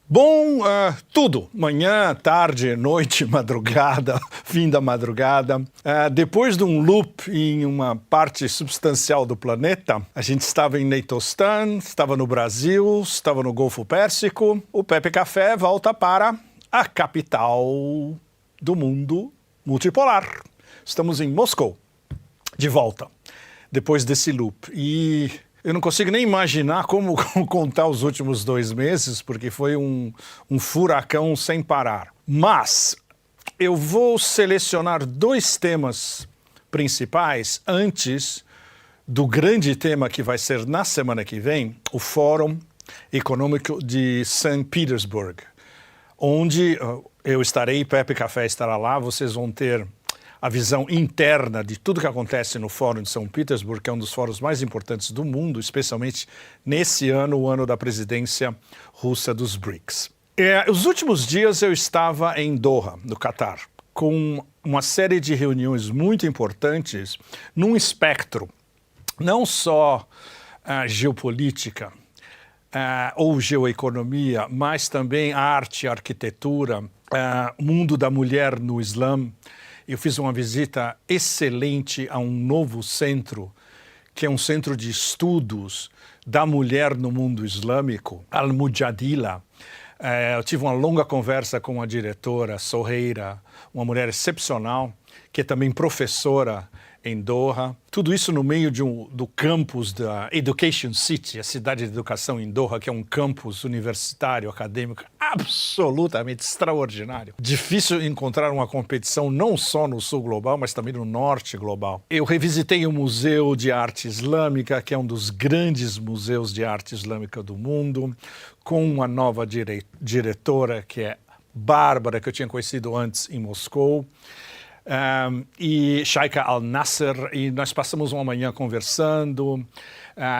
Bom, tudo. Manhã, tarde, noite, madrugada, fim da madrugada. Depois de um loop em uma parte substancial do planeta, a gente estava em Neitostan, estava no Brasil, estava no Golfo Pérsico. O Pepe Café volta para a capital do mundo multipolar. Estamos em Moscou, de volta, depois desse loop. E eu não consigo nem imaginar como contar os últimos 2 meses, porque foi um furacão sem parar. Mas eu vou selecionar 2 temas principais antes do grande tema que vai ser na semana que vem, o Fórum Econômico de St. Petersburg, onde eu estarei, Pepe Café estará lá, vocês vão ter a visão interna de tudo que acontece no Fórum de São Petersburgo, que é um dos fóruns mais importantes do mundo, especialmente nesse ano, o ano da presidência russa dos BRICS. Os últimos dias eu estava em Doha, no Catar, com uma série de reuniões muito importantes num espectro, não só geopolítica ou geoeconomia, mas também arte, arquitetura, mundo da mulher no Islã. Eu fiz uma visita excelente a um novo centro, que é um centro de estudos da mulher no mundo islâmico, Al-Mujadila. Eu tive uma longa conversa com a diretora, Soheira, uma mulher excepcional, que é também professora em Doha. Tudo isso no meio do campus da Education City, a cidade de educação em Doha, que é um campus universitário, acadêmico, absolutamente extraordinário. Difícil encontrar uma competição não só no sul global, mas também no norte global. Eu revisitei o Museu de Arte Islâmica, que é um dos grandes museus de arte islâmica do mundo, com uma nova diretora, que é Bárbara, que eu tinha conhecido antes em Moscou. E Sheikha Al-Nasser, e nós passamos uma manhã conversando,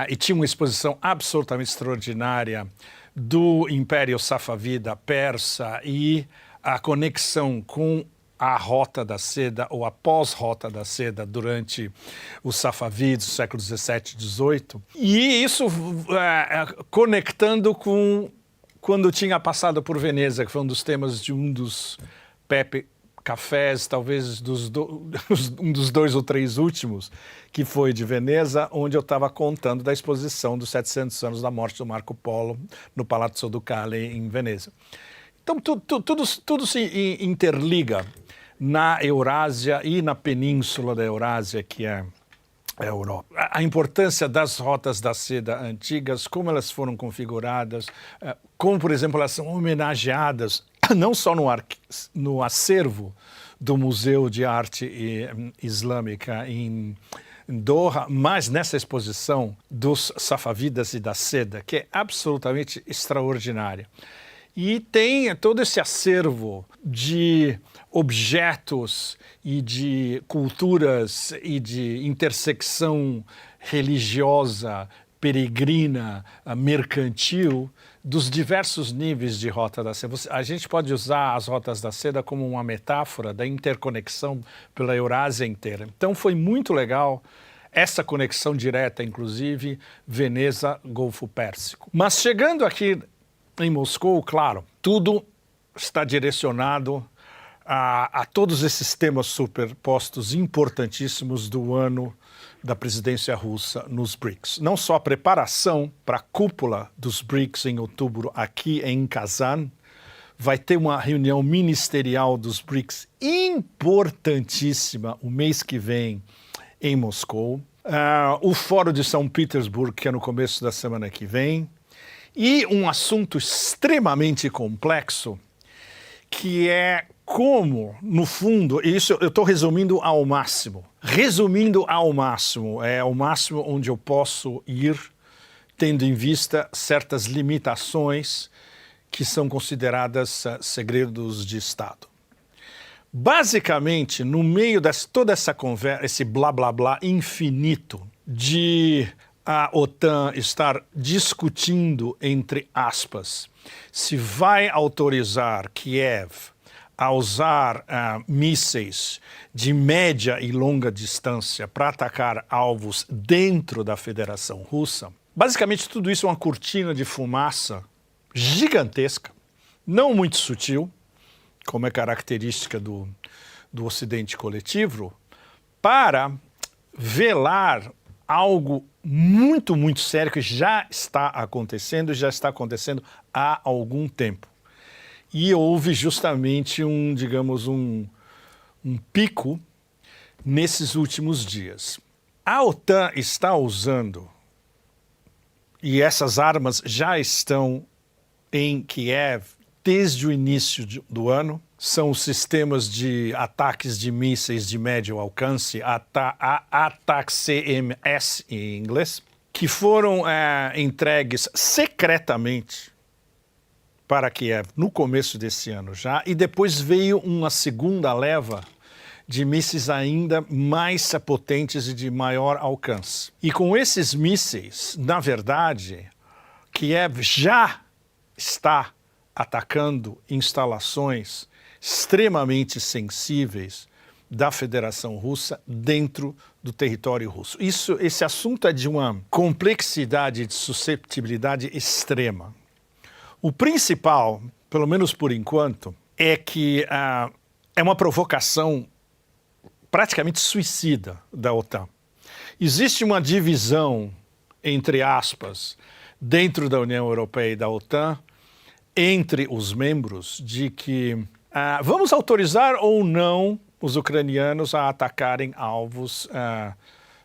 e tinha uma exposição absolutamente extraordinária do Império Safávida persa e a conexão com a Rota da Seda, ou a pós-Rota da Seda, durante os Safavidas, séculos 17 e 18. E isso conectando com quando tinha passado por Veneza, que foi um dos temas de um dos Pepe Cafés, talvez um dos 2 ou 3 últimos, que foi de Veneza, onde eu estava contando da exposição dos 700 anos da morte do Marco Polo no Palazzo Ducale, em Veneza. Então, tudo se interliga na Eurásia e na península da Eurásia, que é a Europa. A importância das rotas da seda antigas, como elas foram configuradas, como, por exemplo, elas são homenageadas não só no acervo do Museu de Arte Islâmica em Doha, mas nessa exposição dos Safavidas e da seda, que é absolutamente extraordinária. E tem todo esse acervo de objetos e de culturas e de intersecção religiosa, peregrina, mercantil, dos diversos níveis de Rota da Seda. A gente pode usar as Rotas da Seda como uma metáfora da interconexão pela Eurásia inteira. Então foi muito legal essa conexão direta, inclusive, Veneza-Golfo Pérsico. Mas chegando aqui em Moscou, claro, tudo está direcionado a todos esses temas superpostos importantíssimos do ano da presidência russa nos BRICS. Não só a preparação para a cúpula dos BRICS em outubro aqui em Kazan, vai ter uma reunião ministerial dos BRICS importantíssima o mês que vem em Moscou, o Fórum de São Petersburgo, que é no começo da semana que vem, e um assunto extremamente complexo, que é como, no fundo, isso eu estou resumindo ao máximo, é o máximo onde eu posso ir, tendo em vista certas limitações que são consideradas segredos de Estado. Basicamente, no meio de toda essa conversa, esse blá blá blá infinito de a OTAN estar discutindo, entre aspas, se vai autorizar Kiev a usar mísseis de média e longa distância para atacar alvos dentro da Federação Russa, basicamente tudo isso é uma cortina de fumaça gigantesca não muito sutil, como é característica do Ocidente coletivo, para velar algo muito, muito sério que já está acontecendo há algum tempo. E houve justamente digamos, um pico nesses últimos dias. A OTAN está usando, e essas armas já estão em Kiev desde o início do ano, são os sistemas de ataques de mísseis de médio alcance, ATACMS em inglês, que foram entregues secretamente para Kiev no começo desse ano já, e depois veio uma segunda leva de mísseis ainda mais potentes e de maior alcance. E com esses mísseis, na verdade, Kiev já está atacando instalações extremamente sensíveis da Federação Russa dentro do território russo. Esse assunto é de uma complexidade e de susceptibilidade extrema. O principal, pelo menos por enquanto, é que é uma provocação praticamente suicida da OTAN. Existe uma divisão, entre aspas, dentro da União Europeia e da OTAN, entre os membros, de que vamos autorizar ou não os ucranianos a atacarem alvos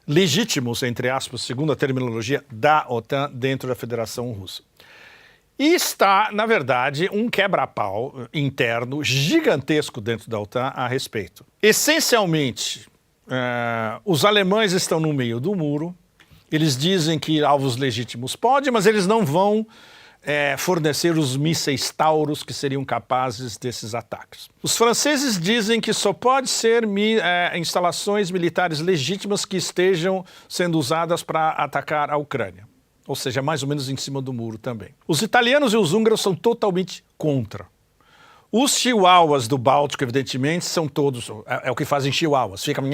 legítimos, entre aspas, segundo a terminologia da OTAN, dentro da Federação Russa. E está, na verdade, um quebra-pau interno gigantesco dentro da OTAN a respeito. Essencialmente, os alemães estão no meio do muro, eles dizem que alvos legítimos podem, mas eles não vão fornecer os mísseis Taurus que seriam capazes desses ataques. Os franceses dizem que só pode ser instalações militares legítimas que estejam sendo usadas para atacar a Ucrânia. Ou seja, mais ou menos em cima do muro também. Os italianos e os húngaros são totalmente contra. Os chihuahuas do Báltico, evidentemente, são todos... É o que fazem chihuahuas. Ficam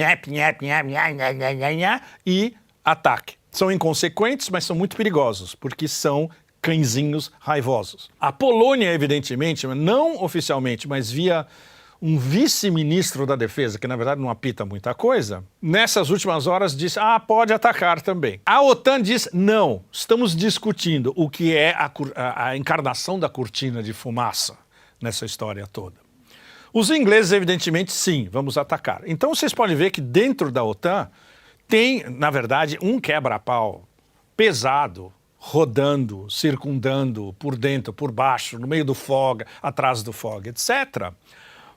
e ataque. São inconsequentes, mas são muito perigosos, porque são cãezinhos raivosos. A Polônia, evidentemente, não oficialmente, mas via um vice-ministro da Defesa, que na verdade não apita muita coisa, nessas últimas horas disse, pode atacar também. A OTAN diz, não, estamos discutindo o que é a encarnação da cortina de fumaça nessa história toda. Os ingleses, evidentemente, sim, vamos atacar. Então vocês podem ver que dentro da OTAN tem, na verdade, um quebra-pau pesado, rodando, circundando, por dentro, por baixo, no meio do FOG, atrás do FOG, etc.,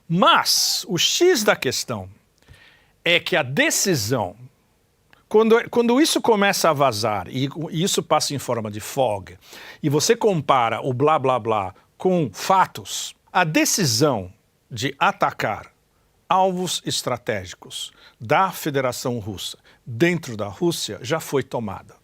mas o X da questão é que a decisão, quando isso começa a vazar e isso passa em forma de FOG, e você compara o blá blá blá com fatos, a decisão de atacar alvos estratégicos da Federação Russa dentro da Rússia já foi tomada.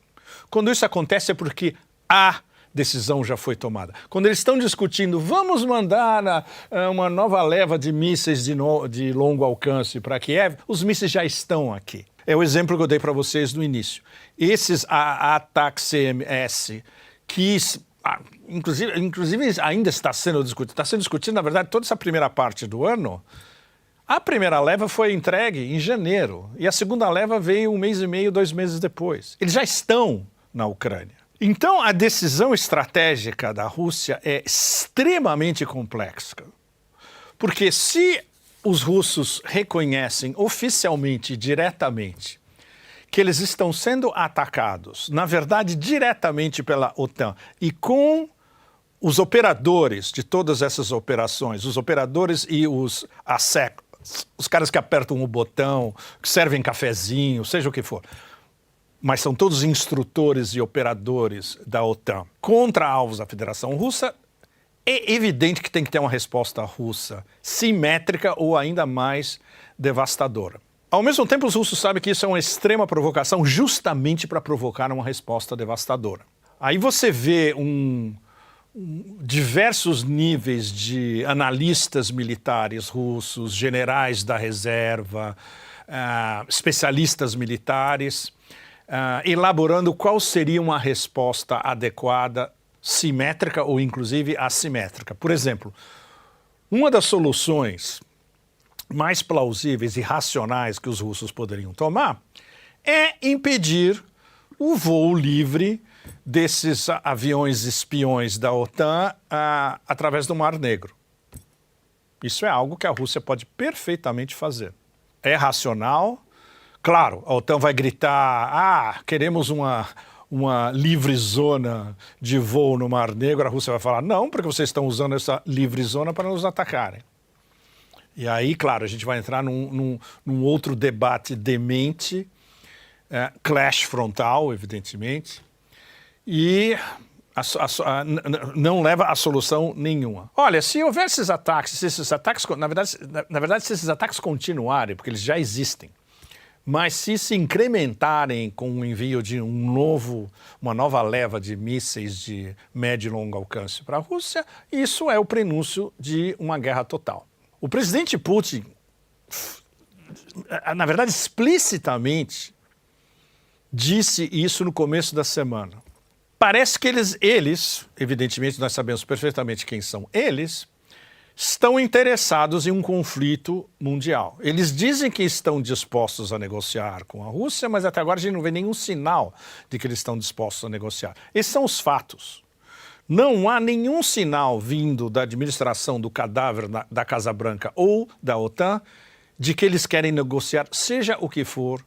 Quando isso acontece é porque a decisão já foi tomada. Quando eles estão discutindo, vamos mandar uma nova leva de mísseis de longo alcance para Kiev, os mísseis já estão aqui. É o exemplo que eu dei para vocês no início. Esses ATACMS, que inclusive ainda está sendo discutido, na verdade, toda essa primeira parte do ano. A primeira leva foi entregue em janeiro e a segunda leva veio 1 mês e meio, 2 meses depois. Eles já estão na Ucrânia. Então, a decisão estratégica da Rússia é extremamente complexa. Porque se os russos reconhecem oficialmente e diretamente que eles estão sendo atacados, na verdade, diretamente pela OTAN e com os operadores de todas essas operações, os operadores e os caras que apertam o botão, que servem cafezinho, seja o que for, mas são todos instrutores e operadores da OTAN contra alvos da Federação Russa, é evidente que tem que ter uma resposta russa simétrica ou ainda mais devastadora. Ao mesmo tempo, os russos sabem que isso é uma extrema provocação justamente para provocar uma resposta devastadora. Aí você vê diversos níveis de analistas militares russos, generais da reserva, especialistas militares, elaborando qual seria uma resposta adequada simétrica ou inclusive assimétrica. Por exemplo, uma das soluções mais plausíveis e racionais que os russos poderiam tomar é impedir o voo livre desses aviões espiões da OTAN através do Mar Negro. Isso é algo que a Rússia pode perfeitamente fazer. É racional. Claro, a OTAN vai gritar, queremos uma livre zona de voo no Mar Negro. A Rússia vai falar, não, porque vocês estão usando essa livre zona para nos atacarem. E aí, claro, a gente vai entrar num outro debate demente, clash frontal, evidentemente, e não leva a solução nenhuma. Olha, se houver esses ataques, na verdade, se esses ataques continuarem, porque eles já existem, mas se incrementarem com o envio de uma nova leva de mísseis de médio e longo alcance para a Rússia, isso é o prenúncio de uma guerra total. O presidente Putin, na verdade, explicitamente disse isso no começo da semana. Parece que eles, evidentemente nós sabemos perfeitamente quem são eles, estão interessados em um conflito mundial. Eles dizem que estão dispostos a negociar com a Rússia, mas até agora a gente não vê nenhum sinal de que eles estão dispostos a negociar. Esses são os fatos. Não há nenhum sinal vindo da administração do cadáver da Casa Branca ou da OTAN de que eles querem negociar, seja o que for,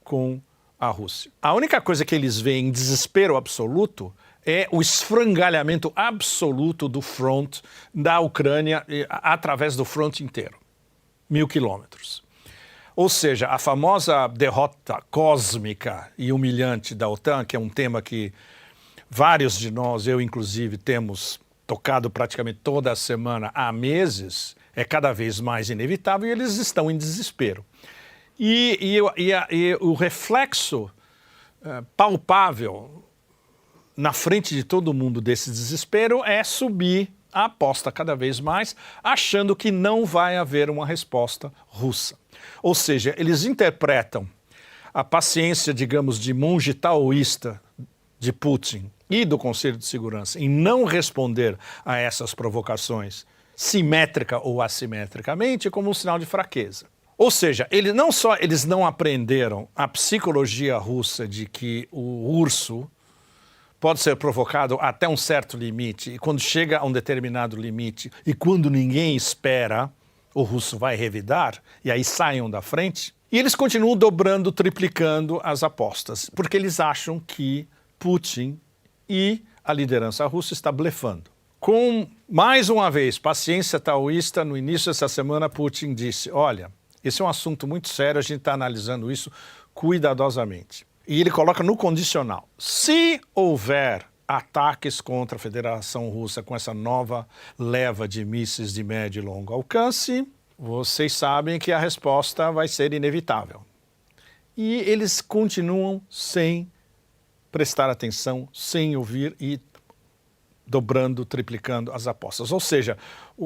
com a Rússia. A única coisa que eles veem em desespero absoluto é o esfrangalhamento absoluto do front da Ucrânia através do front inteiro. 1000 quilômetros. Ou seja, a famosa derrota cósmica e humilhante da OTAN, que é um tema que vários de nós, eu inclusive, temos tocado praticamente toda a semana há meses, é cada vez mais inevitável e eles estão em desespero. E o reflexo palpável na frente de todo mundo desse desespero é subir a aposta cada vez mais, achando que não vai haver uma resposta russa. Ou seja, eles interpretam a paciência, digamos, de monge taoísta de Putin e do Conselho de Segurança em não responder a essas provocações simétrica ou assimetricamente como um sinal de fraqueza. Ou seja, eles não aprenderam a psicologia russa de que o urso pode ser provocado até um certo limite e quando chega a um determinado limite e quando ninguém espera, o russo vai revidar e aí saiam da frente. E eles continuam dobrando, triplicando as apostas, porque eles acham que Putin e a liderança russa está blefando. Com, mais uma vez, paciência taoísta, no início dessa semana, Putin disse, olha, esse é um assunto muito sério, a gente está analisando isso cuidadosamente. E ele coloca no condicional. Se houver ataques contra a Federação Russa com essa nova leva de mísseis de médio e longo alcance, vocês sabem que a resposta vai ser inevitável. E eles continuam sem prestar atenção, sem ouvir e dobrando, triplicando as apostas. Ou seja,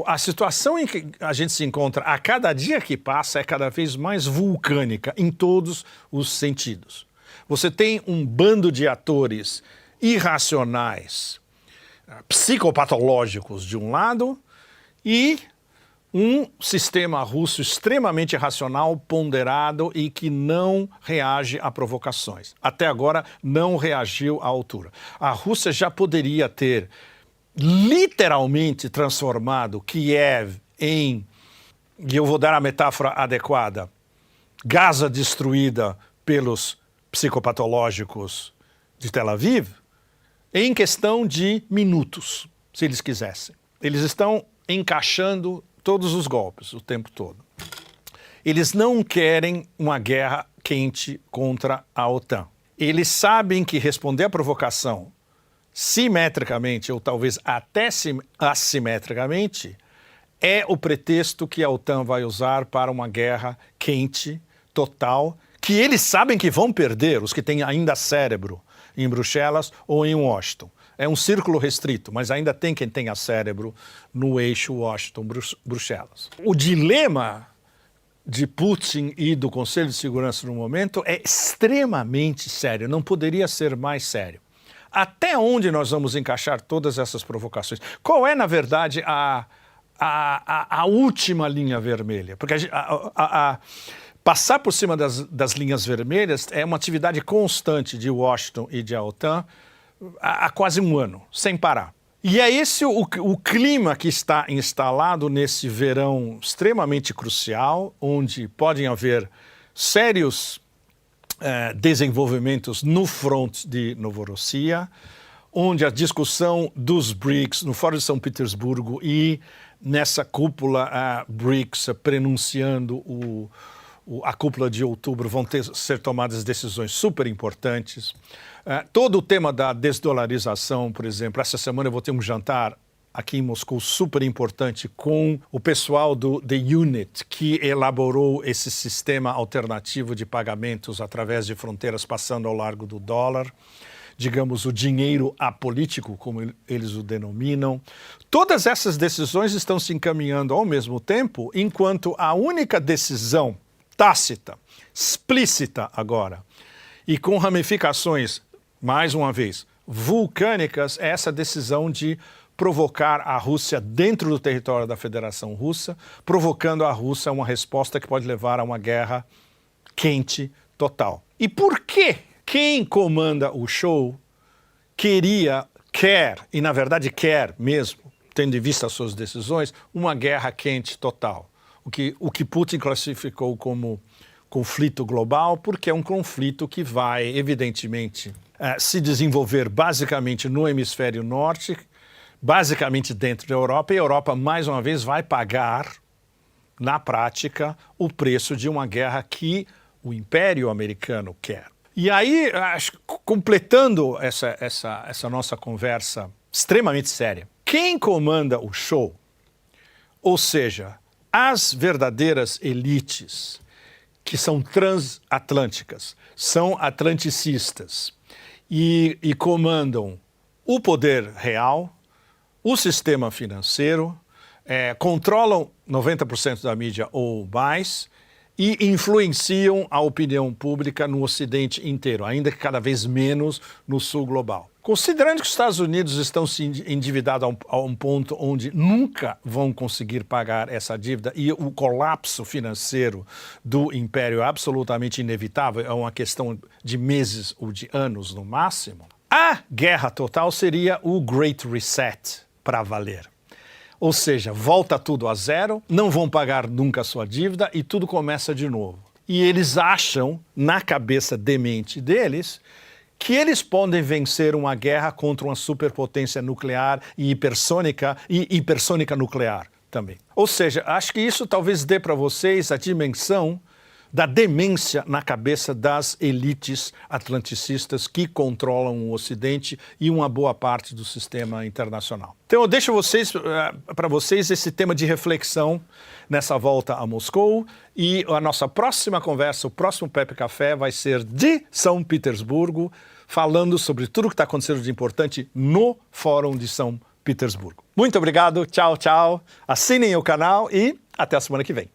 a situação em que a gente se encontra a cada dia que passa é cada vez mais vulcânica em todos os sentidos. Você tem um bando de atores irracionais, psicopatológicos de um lado e um sistema russo extremamente racional, ponderado e que não reage a provocações. Até agora não reagiu à altura. A Rússia já poderia ter literalmente transformado Kiev em, e eu vou dar a metáfora adequada, Gaza destruída pelos psicopatológicos de Tel Aviv, em questão de minutos, se eles quisessem. Eles estão encaixando todos os golpes o tempo todo. Eles não querem uma guerra quente contra a OTAN. Eles sabem que responder à provocação simetricamente ou talvez até assimetricamente é o pretexto que a OTAN vai usar para uma guerra quente, total, que eles sabem que vão perder, os que têm ainda cérebro em Bruxelas ou em Washington. É um círculo restrito, mas ainda tem quem tenha cérebro no eixo Washington-Bruxelas. O dilema de Putin e do Conselho de Segurança no momento é extremamente sério, não poderia ser mais sério. Até onde nós vamos encaixar todas essas provocações? Qual é, na verdade, a última linha vermelha? Porque passar por cima das linhas vermelhas é uma atividade constante de Washington e de OTAN há quase um ano, sem parar. E é esse o clima que está instalado nesse verão extremamente crucial, onde podem haver sérios desenvolvimentos no front de Novorossia, onde a discussão dos BRICS no Fórum de São Petersburgo e nessa cúpula BRICS prenunciando a cúpula de outubro vão ser tomadas decisões super importantes. Todo o tema da desdolarização, por exemplo, essa semana eu vou ter um jantar aqui em Moscou super importante com o pessoal do The Unit, que elaborou esse sistema alternativo de pagamentos através de fronteiras passando ao largo do dólar, digamos, o dinheiro apolítico, como eles o denominam. Todas essas decisões estão se encaminhando ao mesmo tempo, enquanto a única decisão tácita, explícita agora, e com ramificações, mais uma vez, vulcânicas, é essa decisão de provocar a Rússia dentro do território da Federação Russa, provocando a Rússia a uma resposta que pode levar a uma guerra quente total. E por quê? Quem comanda o show quer, e na verdade quer mesmo, tendo em vista as suas decisões, uma guerra quente total. O que Putin classificou como conflito global, porque é um conflito que vai, evidentemente, se desenvolver basicamente no hemisfério norte, basicamente dentro da Europa, e a Europa, mais uma vez, vai pagar, na prática, o preço de uma guerra que o Império Americano quer. E aí, completando essa nossa conversa extremamente séria, quem comanda o show, ou seja, as verdadeiras elites que são transatlânticas, são atlanticistas e comandam o poder real, o sistema financeiro, controlam 90% da mídia ou mais e influenciam a opinião pública no Ocidente inteiro, ainda que cada vez menos no Sul global. Considerando que os Estados Unidos estão se endividando a um ponto onde nunca vão conseguir pagar essa dívida e o colapso financeiro do império é absolutamente inevitável, é uma questão de meses ou de anos no máximo, a guerra total seria o Great Reset para valer. Ou seja, volta tudo a zero, não vão pagar nunca a sua dívida e tudo começa de novo. E eles acham, na cabeça demente deles, que eles podem vencer uma guerra contra uma superpotência nuclear e hipersônica nuclear também. Ou seja, acho que isso talvez dê para vocês a dimensão da demência na cabeça das elites atlanticistas que controlam o Ocidente e uma boa parte do sistema internacional. Então eu deixo para vocês esse tema de reflexão nessa volta a Moscou, e a nossa próxima conversa, o próximo Pepe Café vai ser de São Petersburgo, falando sobre tudo o que está acontecendo de importante no Fórum de São Petersburgo. Muito obrigado, tchau, tchau. Assinem o canal e até a semana que vem.